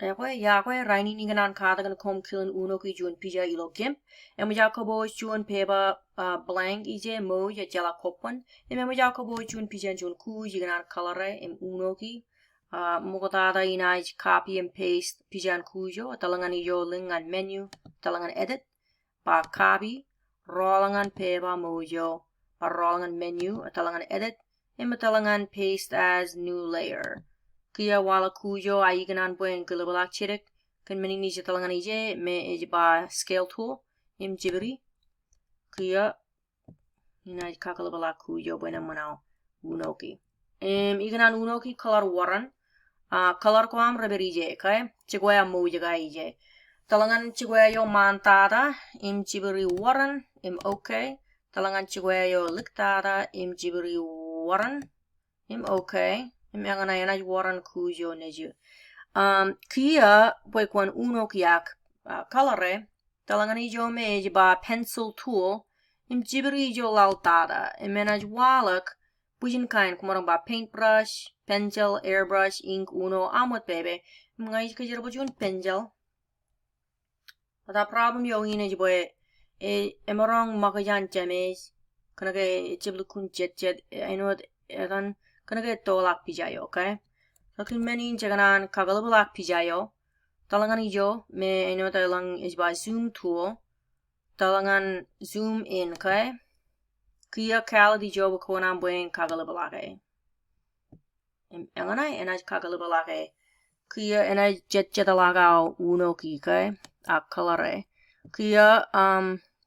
Yaque raini ninganan kadagan kom kilin uno ki juan pija ilo gimp. Emo jacobo juan peba blank ije mo ya jala kopwan. Emo jacobo juan pija juan ku jiganan kalare em uno ki. Mukotada inaj copy and paste pijan kujo. Talangan ijo lingan menu. Talangan edit. Pa copy. Rollangan peba mojo. Pa rollangan menu. Talangan edit. Emo talangan paste as new layer. Kaya wala kujo ay ganan buen galabalak chirik kan mening nije talangan ije me ije ba scale tool im jibri kaya ina kakalabalak kujo buena manao unoki iganan unoki color waran color ko am reber ije kay chigwaya mo jaga ije talangan chigwaya yo mantada im jibri waran im okay talangan chigwaya yo liktada im jibri waran im okay Imangana yana waran kujo neju. Kia buekwan uno kiak kalare talangan ijo me ba pencil tool im jibri ijo laltada imenaj walak bujin kain kumarang ba paintbrush pencil airbrush ink uno amot bebe mga kajira bujun pencil. Ata problem yo ine jiboe emarang makajan james kanake jiblu kun jet eno edan kanake tolak pijayo, okay? So menin jaganan kagalabulak pijayo. Talangan ijo me eno talang is by zoom tool. Talangan zoom in, okay? Kia kala di jo bakuanan buen kagalabulake. Enganay enaj kagalabulake. Kia enaj jetalagaw uno ki, okay? Kalare. Kia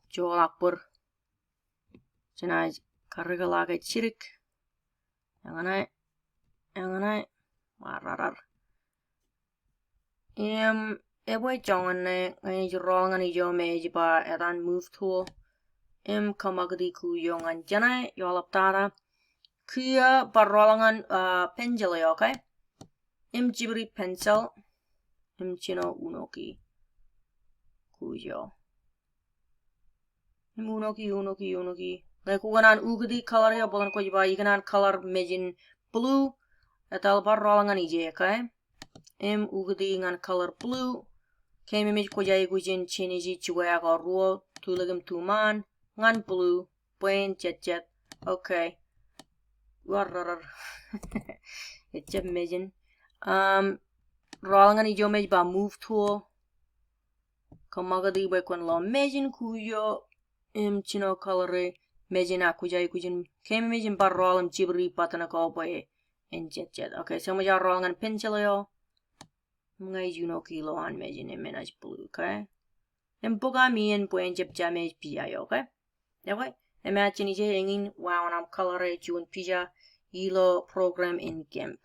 jo lakpur. Janaj karigalake chirik. Yanganay, mararar. Eboy jongan ngay rolngan ijo me jiba edan move tool. Kamagdi ku yongan janay yolaptara. Kia barrolangan pencil okay? Jibri pencil. Chino unoki. Kujo. Unoki. Like kuganan ugdi color ya bolan ko jiba iganan color mejin blue atal bar rolangan ije okay ugdi ngan color blue kemi mej ko jay gujin chiniji chwaya ga ruo tulagam tuman ngan blue buen jet okay wararar etjem mejin rolangan ijo mej ba move tool kamagadi ba kon lo mejin kuyo chino color Mejina kujay kujin kemi mejin bar rolam jibri patana ko boy en jet okay so maja rolangan pencil yo ngay juno kilo an mejin menaj blue okay en boga mi en buen jeb jamej pija yo okay okay imagine je engin wow am color jun pija ilo program in GIMP